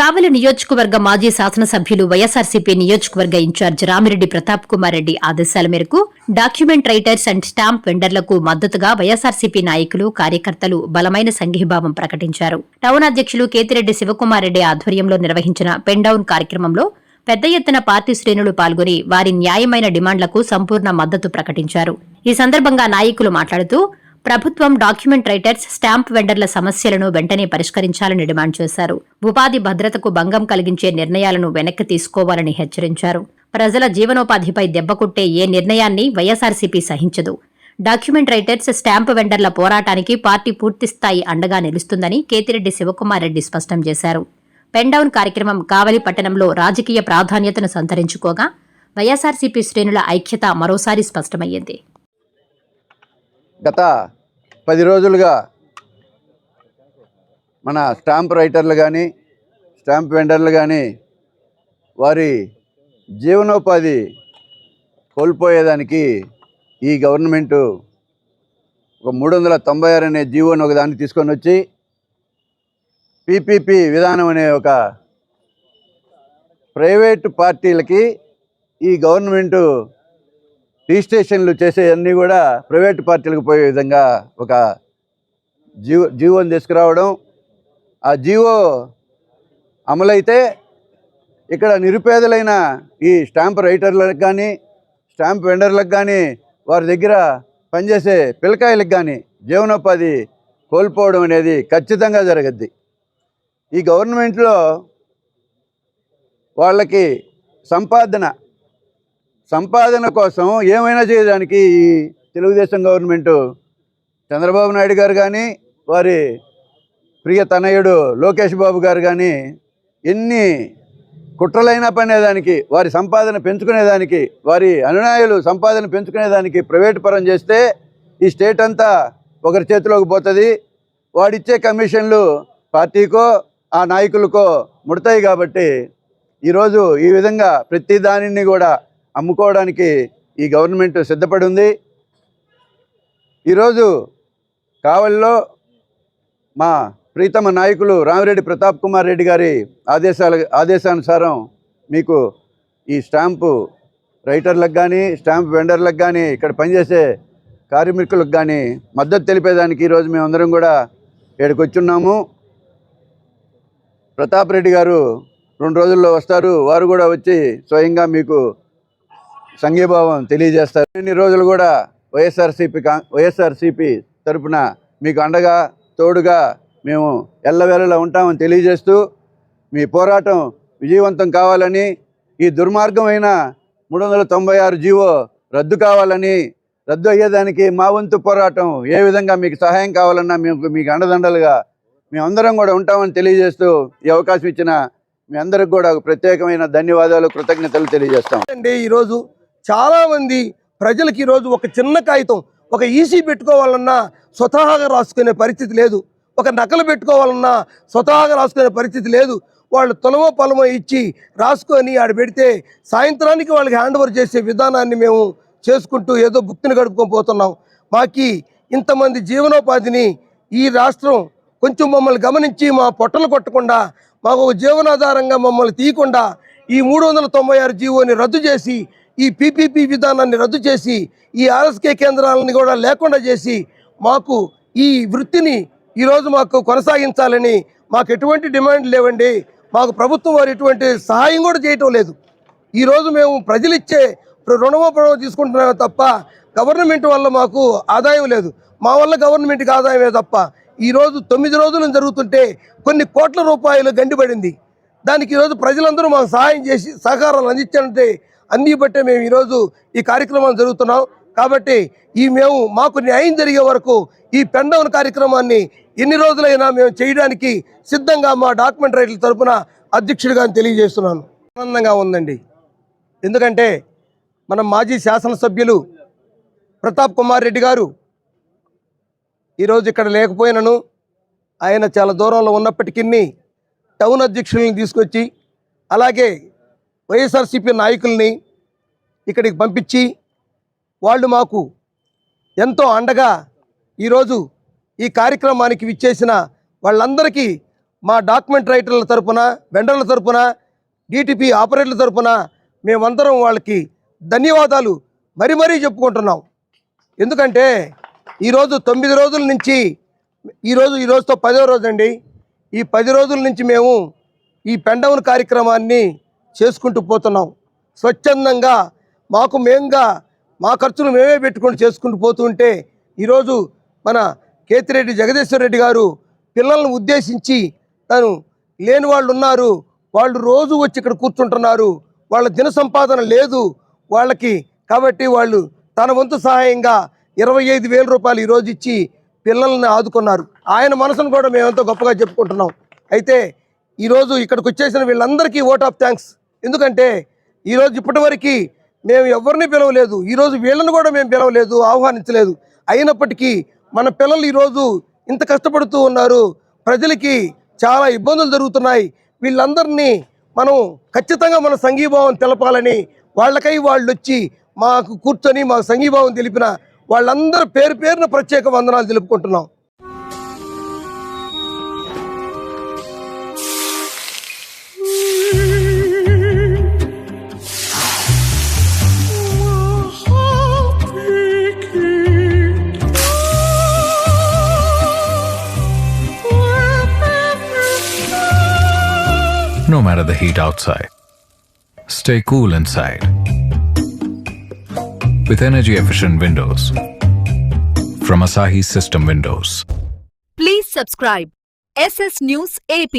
కావలి నియోజకవర్గ మాజీ శాసనసభ్యులు వైఎస్ఆర్సీపీ నియోజకవర్గ ఇన్ఛార్జ్ రామిరెడ్డి ప్రతాప్ కుమార్ రెడ్డి ఆదేశాల మేరకు డాక్యుమెంట్ రైటర్స్ అండ్ స్టాంప్ వెండర్లకు మద్దతుగా వైఎస్ఆర్సీపీ నాయకులు కార్యకర్తలు బలమైన సంఘీభావం ప్రకటించారు. టౌన్ అధ్యక్షులు కేతిరెడ్డి శివకుమార్ రెడ్డి ఆధ్వర్యంలో నిర్వహించిన పెన్డౌన్ కార్యక్రమంలో పెద్ద ఎత్తున పార్టీ శ్రేణులు పాల్గొని వారి న్యాయమైన డిమాండ్లకు సంపూర్ణ మద్దతు ప్రకటించారు. ఈ సందర్భంగా నాయకులు మాట్లాడుతూ ప్రభుత్వం డాక్యుమెంట్ రైటర్స్, స్టాంప్ వెండర్ల సమస్యలను వెంటనే పరిష్కరించాలని డిమాండ్ చేశారు. ఉపాధి భద్రతకు భంగం కలిగించే నిర్ణయాలను వెనక్కి తీసుకోవాలని హెచ్చరించారు. ప్రజల జీవనోపాధిపై దెబ్బకొట్టే ఏ నిర్ణయాన్ని వైఎస్ఆర్సీపీ సహించదు. డాక్యుమెంట్ రైటర్స్, స్టాంప్ వెండర్ల పోరాటానికి పార్టీ పూర్తిస్థాయి అండగా నిలుస్తుందని కేతిరెడ్డి శివకుమార్ రెడ్డి స్పష్టం చేశారు. పెన్డౌన్ కార్యక్రమం కావలి పట్టణంలో రాజకీయ ప్రాధాన్యతను సంతరించుకోగా వైఎస్ఆర్సీపీ శ్రేణుల ఐక్యత మరోసారి స్పష్టమయ్యింది. గత 10 రోజులుగా మన స్టాంప్ రైటర్లు కానీ, స్టాంప్ వెండర్లు కానీ వారి జీవనోపాధి కోల్పోయేదానికి ఈ గవర్నమెంటు ఒక 396 అనే జీవోని ఒకదాన్ని తీసుకొని వచ్చి పీపీపీ విధానం అనే ఒక ప్రైవేటు పార్టీలకి ఈ గవర్నమెంటు రిజిస్ట్రేషన్లు చేసేవన్నీ కూడా ప్రైవేటు పార్టీలకు పోయే విధంగా ఒక జీవోని తీసుకురావడం, ఆ జీవో అమలైతే ఇక్కడ నిరుపేదలైన ఈ స్టాంప్ రైటర్లకు కానీ, స్టాంప్ వెండర్లకు కానీ, వారి దగ్గర పనిచేసే పిల్లకాయలకు కానీ జీవనోపాధి కోల్పోవడం అనేది ఖచ్చితంగా జరగద్ది. ఈ గవర్నమెంట్లో వాళ్ళకి సంపాదన కోసం ఏమైనా చేయడానికి ఈ తెలుగుదేశం గవర్నమెంటు చంద్రబాబు నాయుడు గారు కానీ, వారి ప్రియ తనయుడు లోకేష్ బాబు గారు కానీ ఎన్ని కుట్రలైనా పనేదానికి, వారి సంపాదన పెంచుకునేదానికి, వారి అనునాయులు సంపాదన పెంచుకునేదానికి ప్రైవేటు పరం చేస్తే ఈ స్టేట్ అంతా ఒకరి చేతిలోకి పోతుంది. వాడిచ్చే కమిషన్లు పార్టీకో ఆ నాయకులకో ముడతాయి. కాబట్టి ఈరోజు ఈ విధంగా ప్రతి దానిని కూడా అమ్ముకోవడానికి ఈ గవర్నమెంట్ సిద్ధపడి ఉంది. ఈరోజు కావలిలో మా ప్రీతమ నాయకులు రామిరెడ్డి ప్రతాప్ కుమార్ రెడ్డి గారి ఆదేశానుసారం మీకు ఈ స్టాంపు రైటర్లకు కానీ, స్టాంప్ వెండర్లకు కానీ, ఇక్కడ పనిచేసే కార్మికులకు కానీ మద్దతు తెలిపేదానికి ఈరోజు మేమందరం కూడా ఇక్కడికి వచ్చున్నాము. ప్రతాప్ రెడ్డి గారు 2 రోజుల్లో వస్తారు. వారు కూడా వచ్చి స్వయంగా సంఘీభావం తెలియజేస్తారు. ఇన్ని రోజులు కూడా వైఎస్ఆర్సీపీ తరపున మీకు అండగా తోడుగా మేము ఎల్లవేళలా ఉంటామని తెలియజేస్తూ, మీ పోరాటం విజయవంతం కావాలని, ఈ దుర్మార్గమైన 396 జీవో రద్దు కావాలని, రద్దు అయ్యేదానికి మా వంతు పోరాటం ఏ విధంగా మీకు సహాయం కావాలన్నా మీకు అండదండలుగా మేమందరం కూడా ఉంటామని తెలియజేస్తూ ఈ అవకాశం ఇచ్చిన మీ అందరికి కూడా ప్రత్యేకమైన ధన్యవాదాలు, కృతజ్ఞతలు తెలియజేస్తాం. ఈరోజు చాలామంది ప్రజలకి ఈరోజు ఒక చిన్న కాగితం, ఒక ఈసీ పెట్టుకోవాలన్నా స్వతహాగా రాసుకునే పరిస్థితి లేదు. ఒక నకలు పెట్టుకోవాలన్నా స్వతహాగా రాసుకునే పరిస్థితి లేదు. వాళ్ళు తొలమో పొలమో ఇచ్చి రాసుకొని ఆడ పెడితే సాయంత్రానికి వాళ్ళకి హ్యాండ్ ఓవర్ చేసే విధానాన్ని మేము చేసుకుంటూ ఏదో భుక్తిని గడుపుకొని పోతున్నాం. మాకి ఇంతమంది జీవనోపాధిని ఈ రాష్ట్రం కొంచెం మమ్మల్ని గమనించి మా పొట్టలు కొట్టకుండా, మాకు ఒక జీవనాధారంగా మమ్మల్ని తీయకుండా ఈ 396 జీవోని రద్దు చేసి, ఈ పీపీపీ విధానాన్ని రద్దు చేసి, ఈ ఆర్ఎస్కే కేంద్రాలని కూడా లేకుండా చేసి మాకు ఈ వృత్తిని ఈరోజు మాకు కొనసాగించాలని మాకు ఎటువంటి డిమాండ్ లేవండి. మాకు ప్రభుత్వం వారు ఎటువంటి సహాయం కూడా చేయటం లేదు. ఈరోజు మేము ప్రజలు ఇచ్చే రుణమోపణం తీసుకుంటున్నామే తప్ప గవర్నమెంట్ వల్ల మాకు ఆదాయం లేదు. మా వల్ల గవర్నమెంట్కి ఆదాయమే తప్ప ఈరోజు 9 రోజులు జరుగుతుంటే కొన్ని కోట్ల రూపాయలు గండిపడింది. దానికి ఈరోజు ప్రజలందరూ మాకు సహాయం చేసి సహకారాలు అందించాలంటే అన్నీ బట్టే మేము ఈరోజు ఈ కార్యక్రమాలు జరుగుతున్నాం. కాబట్టి మాకు న్యాయం జరిగే వరకు ఈ పెన్డౌన్ కార్యక్రమాన్ని ఎన్ని రోజులైనా మేము చేయడానికి సిద్ధంగా మా డాక్యుమెంట్ రైటర్ల తరఫున అధ్యక్షుడిగా తెలియజేస్తున్నాను. ఆనందంగా ఉందండి. ఎందుకంటే మన మాజీ శాసనసభ్యులు ప్రతాప్ కుమార్ రెడ్డి గారు ఈరోజు ఇక్కడ లేకపోయినను, ఆయన చాలా దూరంలో ఉన్నప్పటికీ టౌన్ అధ్యక్షుల్ని తీసుకొచ్చి, అలాగే వైఎస్ఆర్సీపీ నాయకుల్ని ఇక్కడికి పంపించి వాళ్ళు మాకు ఎంతో అండగా ఈరోజు ఈ కార్యక్రమానికి విచ్చేసిన వాళ్ళందరికీ మా డాక్యుమెంట్ రైటర్ల తరపున, వెండర్ల తరపున, డిటిపి ఆపరేటర్ల తరపున మేమందరం వాళ్ళకి ధన్యవాదాలు మరీ చెప్పుకుంటున్నాం. ఎందుకంటే ఈరోజు 9 రోజుల నుంచి ఈ రోజుతో 10వ రోజు అండి. ఈ 10 రోజుల నుంచి మేము ఈ పెండౌన్ కార్యక్రమాన్ని చేసుకుంటూ పోతున్నాం. స్వచ్ఛందంగా మా ఖర్చులు మేమే పెట్టుకొని చేసుకుంటూ పోతుంటే ఈరోజు మన కేతిరెడ్డి జగదీశ్వర్ రెడ్డి గారు పిల్లలను ఉద్దేశించి తను లేని వాళ్ళు ఉన్నారు, వాళ్ళు రోజు వచ్చి ఇక్కడ కూర్చుంటున్నారు, వాళ్ళ దిన సంపాదన లేదు వాళ్ళకి, కాబట్టి వాళ్ళు తన వంతు సహాయంగా 25,000 రూపాయలు ఈరోజు ఇచ్చి పిల్లల్ని ఆదుకున్నారు. ఆయన మనసును కూడా మేమెంతో గొప్పగా చెప్పుకుంటున్నాం. అయితే ఈరోజు ఇక్కడికి వచ్చేసిన వీళ్ళందరికీ ఓట్ ఆఫ్ థ్యాంక్స్. ఎందుకంటే ఈరోజు ఇప్పటివరకు మేము ఎవరిని పిలవలేదు, ఈరోజు వీళ్ళని కూడా మేము పిలవలేదు, ఆహ్వానించలేదు. అయినప్పటికీ మన పిల్లలు ఈరోజు ఇంత కష్టపడుతూ ఉన్నారు, ప్రజలకి చాలా ఇబ్బందులు జరుగుతున్నాయి. వీళ్ళందరినీ మనం ఖచ్చితంగా మన సంఘీభావం తెలపాలని వాళ్ళకై వాళ్ళు వచ్చి మాకు కూర్చొని మాకు సంఘీభావం తెలిపిన వాళ్ళందరూ పేరున ప్రత్యేక వందనాలు తెలుపుకుంటున్నాం. No matter the heat outside, stay cool inside with energy-efficient windows from Asahi System Windows. Please subscribe SS News AP.